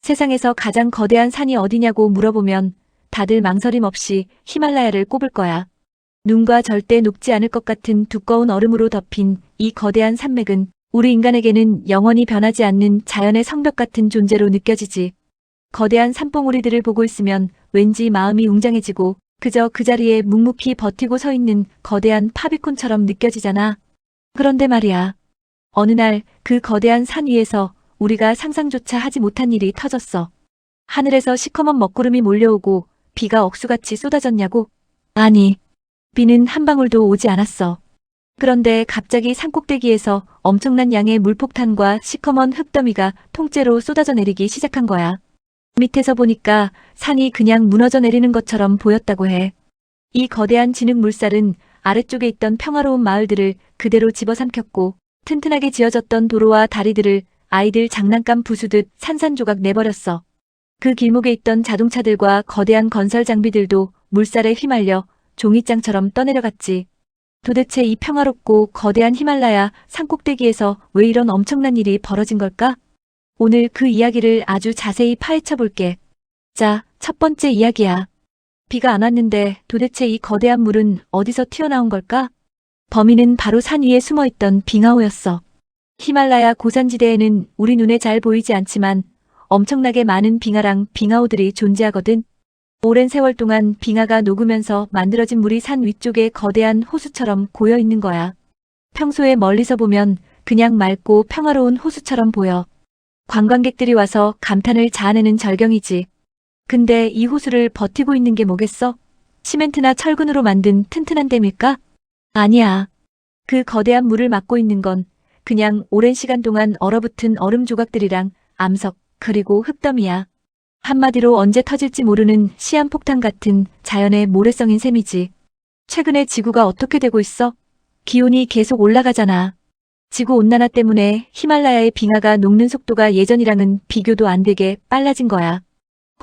세상에서 가장 거대한 산이 어디냐고 물어보면 다들 망설임 없이 히말라야를 꼽을 거야. 눈과 절대 녹지 않을 것 같은 두꺼운 얼음으로 덮인 이 거대한 산맥은 우리 인간에게는 영원히 변하지 않는 자연의 성벽 같은 존재로 느껴지지. 거대한 산봉우리들을 보고 있으면 왠지 마음이 웅장해지고 그저 그 자리에 묵묵히 버티고 서 있는 거대한 파비콘처럼 느껴지잖아. 그런데 말이야. 어느 날 그 거대한 산 위에서 우리가 상상조차 하지 못한 일이 터졌어. 하늘에서 시커먼 먹구름이 몰려오고 비가 억수같이 쏟아졌냐고? 아니, 비는 한 방울도 오지 않았어. 그런데 갑자기 산꼭대기에서 엄청난 양의 물폭탄과 시커먼 흙더미가 통째로 쏟아져 내리기 시작한 거야. 밑에서 보니까 산이 그냥 무너져 내리는 것처럼 보였다고 해. 이 거대한 진흙 물살은 아래쪽에 있던 평화로운 마을들을 그대로 집어삼켰고 튼튼하게 지어졌던 도로와 다리들을 아이들 장난감 부수듯 산산조각 내버렸어. 그 길목에 있던 자동차들과 거대한 건설 장비들도 물살에 휘말려 종이장처럼 떠내려갔지. 도대체 이 평화롭고 거대한 히말라야 산꼭대기에서 왜 이런 엄청난 일이 벌어진 걸까? 오늘 그 이야기를 아주 자세히 파헤쳐 볼게. 자, 첫 번째 이야기야. 비가 안 왔는데 도대체 이 거대한 물은 어디서 튀어나온 걸까? 범인은 바로 산 위에 숨어있던 빙하호였어. 히말라야 고산지대에는 우리 눈에 잘 보이지 않지만 엄청나게 많은 빙하랑 빙하호들이 존재하거든. 오랜 세월 동안 빙하가 녹으면서 만들어진 물이 산 위쪽에 거대한 호수처럼 고여 있는 거야. 평소에 멀리서 보면 그냥 맑고 평화로운 호수처럼 보여. 관광객들이 와서 감탄을 자아내는 절경이지. 근데 이 호수를 버티고 있는 게 뭐겠어? 시멘트나 철근으로 만든 튼튼한 댐일까? 아니야. 그 거대한 물을 막고 있는 건 그냥 오랜 시간 동안 얼어붙은 얼음 조각들이랑 암석, 그리고 흙더미야. 한마디로 언제 터질지 모르는 시한폭탄 같은 자연의 모래성인 셈이지. 최근에 지구가 어떻게 되고 있어? 기온이 계속 올라가잖아. 지구온난화 때문에 히말라야의 빙하가 녹는 속도가 예전이랑은 비교도 안 되게 빨라진 거야.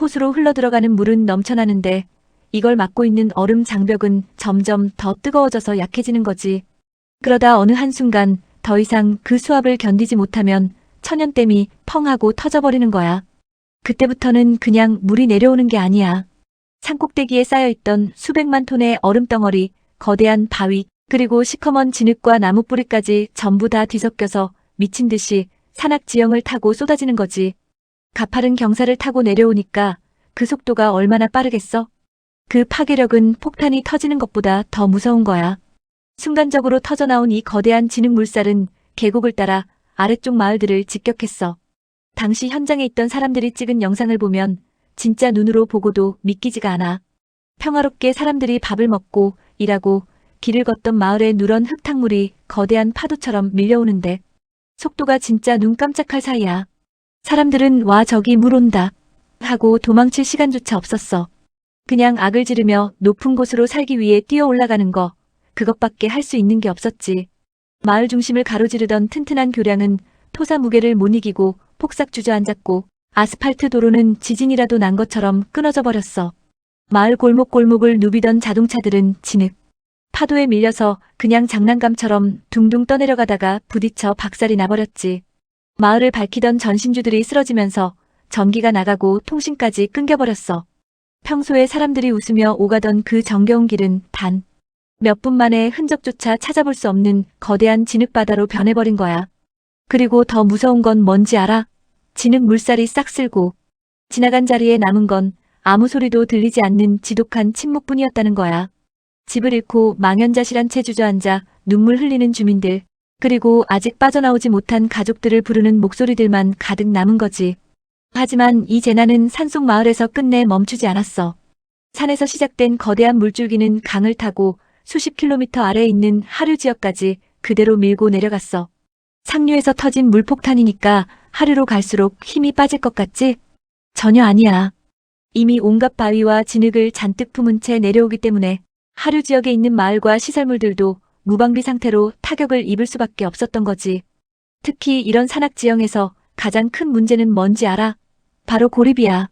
호수로 흘러들어가는 물은 넘쳐나는데 이걸 막고 있는 얼음 장벽은 점점 더 뜨거워져서 약해지는 거지. 그러다 어느 한순간 더 이상 그 수압을 견디지 못하면 천연댐이 펑 하고 터져버리는 거야. 그때부터는 그냥 물이 내려오는 게 아니야. 산꼭대기에 쌓여있던 수백만 톤의 얼음덩어리, 거대한 바위, 그리고 시커먼 진흙과 나무뿌리까지 전부 다 뒤섞여서 미친 듯이 산악지형을 타고 쏟아지는 거지. 가파른 경사를 타고 내려오니까 그 속도가 얼마나 빠르겠어? 그 파괴력은 폭탄이 터지는 것보다 더 무서운 거야. 순간적으로 터져나온 이 거대한 진흙 물살은 계곡을 따라 아래쪽 마을들을 직격했어. 당시 현장에 있던 사람들이 찍은 영상을 보면 진짜 눈으로 보고도 믿기지가 않아. 평화롭게 사람들이 밥을 먹고 일하고 길을 걷던 마을에 누런 흙탕물이 거대한 파도처럼 밀려오는데 속도가 진짜 눈 깜짝할 사이야. 사람들은 와 저기 물 온다 하고 도망칠 시간조차 없었어. 그냥 악을 지르며 높은 곳으로 살기 위해 뛰어 올라가는 거, 그것밖에 할 수 있는 게 없었지. 마을 중심을 가로지르던 튼튼한 교량은 토사 무게를 못 이기고 폭삭 주저앉았고 아스팔트 도로는 지진이라도 난 것처럼 끊어져 버렸어. 마을 골목골목을 누비던 자동차들은 진흙, 파도에 밀려서 그냥 장난감처럼 둥둥 떠내려가다가 부딪혀 박살이 나버렸지. 마을을 밝히던 전신주들이 쓰러지면서 전기가 나가고 통신까지 끊겨버렸어. 평소에 사람들이 웃으며 오가던 그 정겨운 길은 단 몇 분 만에 흔적조차 찾아볼 수 없는 거대한 진흙바다로 변해버린 거야. 그리고 더 무서운 건 뭔지 알아? 진흙 물살이 싹 쓸고 지나간 자리에 남은 건 아무 소리도 들리지 않는 지독한 침묵뿐이었다는 거야. 집을 잃고 망연자실한 채 주저앉아 눈물 흘리는 주민들, 그리고 아직 빠져나오지 못한 가족들을 부르는 목소리들만 가득 남은 거지. 하지만 이 재난은 산속 마을에서 끝내 멈추지 않았어. 산에서 시작된 거대한 물줄기는 강을 타고 수십 킬로미터 아래에 있는 하류 지역까지 그대로 밀고 내려갔어. 상류에서 터진 물폭탄이니까 하류로 갈수록 힘이 빠질 것 같지? 전혀 아니야. 이미 온갖 바위와 진흙을 잔뜩 품은 채 내려오기 때문에 하류 지역에 있는 마을과 시설물들도 무방비 상태로 타격을 입을 수밖에 없었던 거지. 특히 이런 산악 지형에서 가장 큰 문제는 뭔지 알아? 바로 고립이야.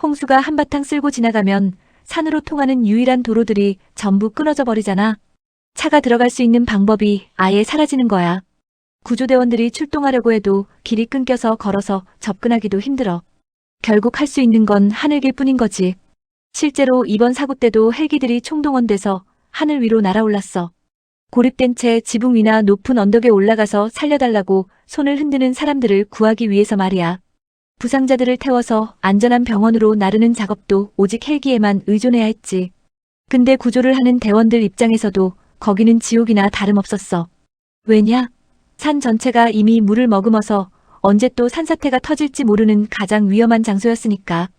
홍수가 한바탕 쓸고 지나가면 산으로 통하는 유일한 도로들이 전부 끊어져 버리잖아. 차가 들어갈 수 있는 방법이 아예 사라지는 거야. 구조대원들이 출동하려고 해도 길이 끊겨서 걸어서 접근하기도 힘들어. 결국 할 수 있는 건 하늘길 뿐인 거지. 실제로 이번 사고 때도 헬기들이 총동원돼서 하늘 위로 날아올랐어. 고립된 채 지붕 위나 높은 언덕에 올라가서 살려달라고 손을 흔드는 사람들을 구하기 위해서 말이야. 부상자들을 태워서 안전한 병원으로 나르는 작업도 오직 헬기에만 의존해야 했지. 근데 구조를 하는 대원들 입장에서도 거기는 지옥이나 다름없었어. 왜냐? 산 전체가 이미 물을 머금어서 언제 또 산사태가 터질지 모르는 가장 위험한 장소였으니까.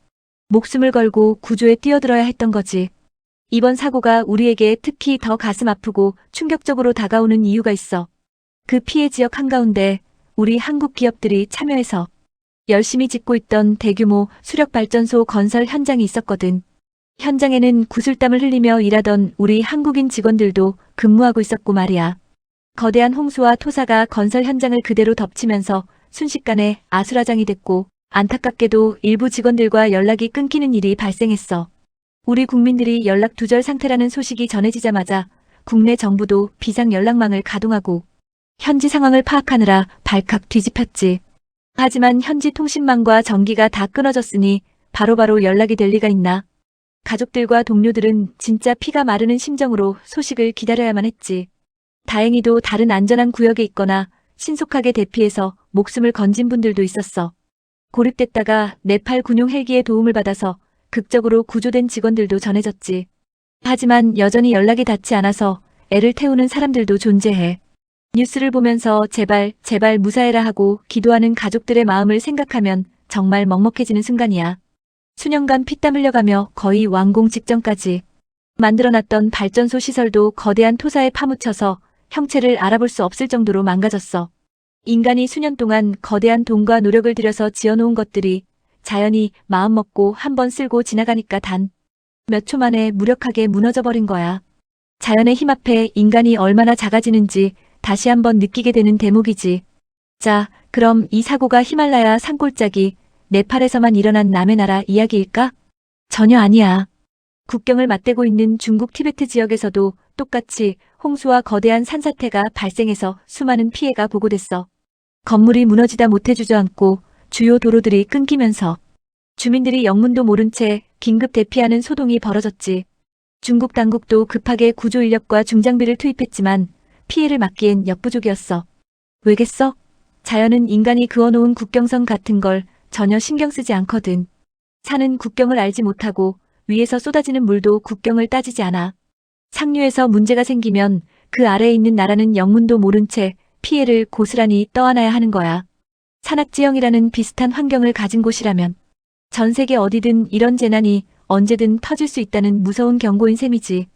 목숨을 걸고 구조에 뛰어들어야 했던 거지. 이번 사고가 우리에게 특히 더 가슴 아프고 충격적으로 다가오는 이유가 있어. 그 피해 지역 한가운데 우리 한국 기업들이 참여해서 열심히 짓고 있던 대규모 수력발전소 건설 현장이 있었거든. 현장에는 구슬땀을 흘리며 일하던 우리 한국인 직원들도 근무하고 있었고 말이야. 거대한 홍수와 토사가 건설 현장을 그대로 덮치면서 순식간에 아수라장이 됐고 안타깝게도 일부 직원들과 연락이 끊기는 일이 발생했어. 우리 국민들이 연락 두절 상태라는 소식이 전해지자마자 국내 정부도 비상 연락망을 가동하고 현지 상황을 파악하느라 발칵 뒤집혔지. 하지만 현지 통신망과 전기가 다 끊어졌으니 바로바로 연락이 될 리가 있나. 가족들과 동료들은 진짜 피가 마르는 심정으로 소식을 기다려야만 했지. 다행히도 다른 안전한 구역에 있거나 신속하게 대피해서 목숨을 건진 분들도 있었어. 고립됐다가 네팔 군용 헬기의 도움을 받아서 극적으로 구조된 직원들도 전해졌지. 하지만 여전히 연락이 닿지 않아서 애를 태우는 사람들도 존재해. 뉴스를 보면서 제발 무사해라 하고 기도하는 가족들의 마음을 생각하면 정말 먹먹해지는 순간이야. 수년간 피땀 흘려가며 거의 완공 직전까지 만들어놨던 발전소 시설도 거대한 토사에 파묻혀서 형체를 알아볼 수 없을 정도로 망가졌어. 인간이 수년 동안 거대한 돈과 노력을 들여서 지어놓은 것들이 자연히 마음먹고 한번 쓸고 지나가니까 단 몇 초 만에 무력하게 무너져버린 거야. 자연의 힘 앞에 인간이 얼마나 작아지는지 다시 한번 느끼게 되는 대목이지. 자, 그럼 이 사고가 히말라야 산골짜기 네팔에서만 일어난 남의 나라 이야기일까? 전혀 아니야. 국경을 맞대고 있는 중국 티베트 지역에서도 똑같이 홍수와 거대한 산사태가 발생해서 수많은 피해가 보고됐어. 건물이 무너지다 못해 주저앉고 주요 도로들이 끊기면서 주민들이 영문도 모른 채 긴급 대피하는 소동이 벌어졌지. 중국 당국도 급하게 구조 인력과 중장비를 투입했지만 피해를 막기엔 역부족이었어. 왜겠어? 자연은 인간이 그어놓은 국경선 같은 걸 전혀 신경 쓰지 않거든. 산은 국경을 알지 못하고 위에서 쏟아지는 물도 국경을 따지지 않아. 상류에서 문제가 생기면 그 아래에 있는 나라는 영문도 모른 채 피해를 고스란히 떠안아야 하는 거야. 산악지형이라는 비슷한 환경을 가진 곳이라면 전 세계 어디든 이런 재난이 언제든 터질 수 있다는 무서운 경고인 셈이지.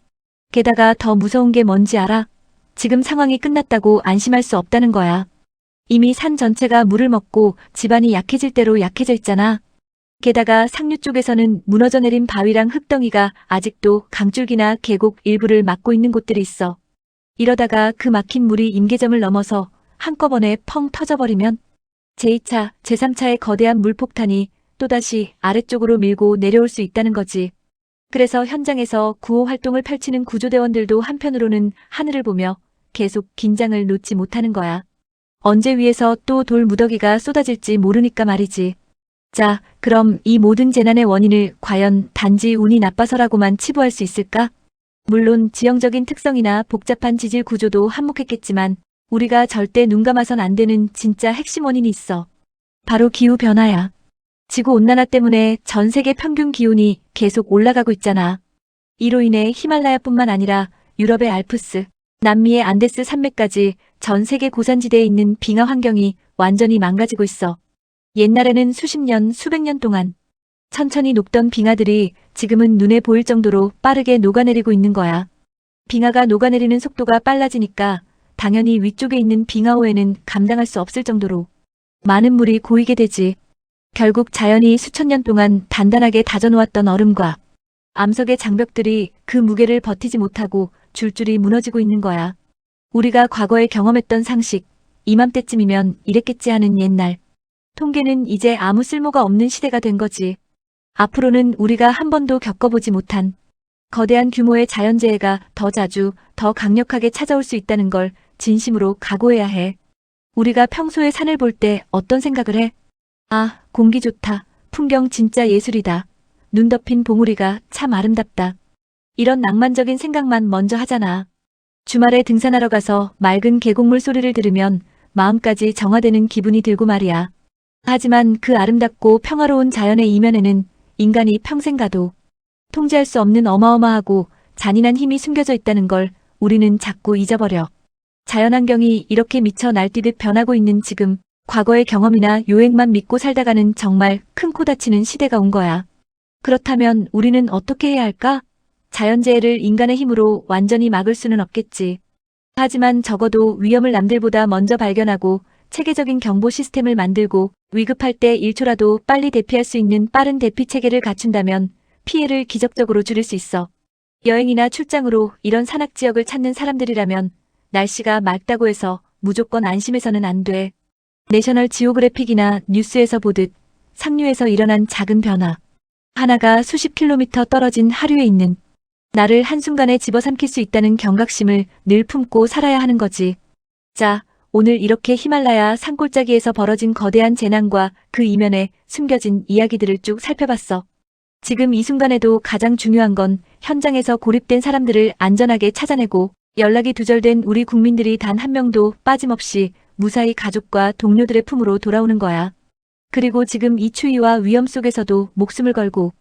게다가 더 무서운 게 뭔지 알아? 지금 상황이 끝났다고 안심할 수 없다는 거야. 이미 산 전체가 물을 먹고 지반이 약해질 대로 약해져 있잖아. 게다가 상류 쪽에서는 무너져 내린 바위랑 흙덩이가 아직도 강줄기나 계곡 일부를 막고 있는 곳들이 있어. 이러다가 그 막힌 물이 임계점을 넘어서 한꺼번에 펑 터져버리면 제2차, 제3차의 거대한 물폭탄이 또다시 아래쪽으로 밀고 내려올 수 있다는 거지. 그래서 현장에서 구호 활동을 펼치는 구조대원들도 한편으로는 하늘을 보며 계속 긴장을 놓지 못하는 거야. 언제 위에서 또 돌 무더기가 쏟아질지 모르니까 말이지. 자, 그럼 이 모든 재난의 원인을 과연 단지 운이 나빠서라고만 치부할 수 있을까? 물론 지형적인 특성이나 복잡한 지질 구조도 한몫했겠지만 우리가 절대 눈 감아선 안 되는 진짜 핵심 원인이 있어. 바로 기후변화야. 지구온난화 때문에 전 세계 평균 기온이 계속 올라가고 있잖아. 이로 인해 히말라야뿐만 아니라 유럽의 알프스, 남미의 안데스 산맥까지 전 세계 고산지대에 있는 빙하 환경이 완전히 망가지고 있어. 옛날에는 수십 년, 수백 년 동안 천천히 녹던 빙하들이 지금은 눈에 보일 정도로 빠르게 녹아내리고 있는 거야. 빙하가 녹아내리는 속도가 빨라지니까 당연히 위쪽에 있는 빙하호에는 감당할 수 없을 정도로 많은 물이 고이게 되지. 결국 자연이 수천 년 동안 단단하게 다져놓았던 얼음과 암석의 장벽들이 그 무게를 버티지 못하고 줄줄이 무너지고 있는 거야. 우리가 과거에 경험했던 상식, 이맘때쯤이면 이랬겠지 하는 옛날. 통계는 이제 아무 쓸모가 없는 시대가 된 거지. 앞으로는 우리가 한 번도 겪어보지 못한 거대한 규모의 자연재해가 더 자주, 더 강력하게 찾아올 수 있다는 걸 진심으로 각오해야 해. 우리가 평소에 산을 볼 때 어떤 생각을 해? 아, 공기 좋다, 풍경 진짜 예술이다. 눈 덮인 봉우리가 참 아름답다. 이런 낭만적인 생각만 먼저 하잖아. 주말에 등산하러 가서 맑은 계곡물 소리를 들으면 마음까지 정화되는 기분이 들고 말이야. 하지만 그 아름답고 평화로운 자연의 이면에는 인간이 평생 가도 통제할 수 없는 어마어마하고 잔인한 힘이 숨겨져 있다는 걸 우리는 자꾸 잊어버려. 자연환경이 이렇게 미쳐 날뛰듯 변하고 있는 지금, 과거의 경험이나 요행만 믿고 살다가는 정말 큰 코 다치는 시대가 온 거야. 그렇다면 우리는 어떻게 해야 할까? 자연재해를 인간의 힘으로 완전히 막을 수는 없겠지. 하지만 적어도 위험을 남들보다 먼저 발견하고 체계적인 경보 시스템을 만들고 위급할 때 1초라도 빨리 대피할 수 있는 빠른 대피 체계를 갖춘다면 피해를 기적적으로 줄일 수 있어. 여행이나 출장으로 이런 산악지역을 찾는 사람들이라면 날씨가 맑다고 해서 무조건 안심해서는 안 돼. 내셔널 지오그래픽이나 뉴스에서 보듯 상류에서 일어난 작은 변화 하나가 수십 킬로미터 떨어진 하류에 있는 나를 한순간에 집어삼킬 수 있다는 경각심을 늘 품고 살아야 하는 거지. 자, 오늘 이렇게 히말라야 산골짜기에서 벌어진 거대한 재난과 그 이면에 숨겨진 이야기들을 쭉 살펴봤어. 지금 이 순간에도 가장 중요한 건 현장에서 고립된 사람들을 안전하게 찾아내고 연락이 두절된 우리 국민들이 단 한 명도 빠짐없이 무사히 가족과 동료들의 품으로 돌아오는 거야. 그리고 지금 이 추위와 위험 속에서도 목숨을 걸고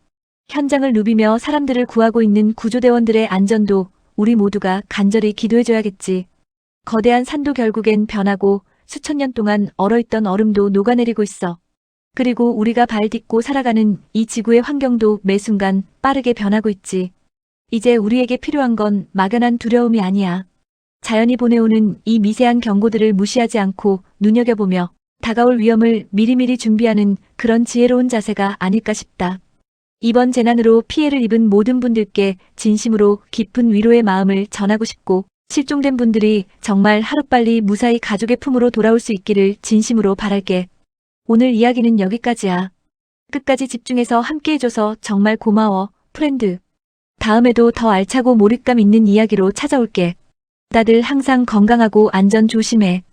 현장을 누비며 사람들을 구하고 있는 구조대원들의 안전도 우리 모두가 간절히 기도해줘야겠지. 거대한 산도 결국엔 변하고 수천 년 동안 얼어있던 얼음도 녹아내리고 있어. 그리고 우리가 발 딛고 살아가는 이 지구의 환경도 매 순간 빠르게 변하고 있지. 이제 우리에게 필요한 건 막연한 두려움이 아니야. 자연이 보내오는 이 미세한 경고들을 무시하지 않고 눈여겨보며 다가올 위험을 미리미리 준비하는 그런 지혜로운 자세가 아닐까 싶다. 이번 재난으로 피해를 입은 모든 분들께 진심으로 깊은 위로의 마음을 전하고 싶고 실종된 분들이 정말 하루빨리 무사히 가족의 품으로 돌아올 수 있기를 진심으로 바랄게. 오늘 이야기는 여기까지야. 끝까지 집중해서 함께해줘서 정말 고마워, 프렌드. 다음에도 더 알차고 몰입감 있는 이야기로 찾아올게. 다들 항상 건강하고 안전 조심해.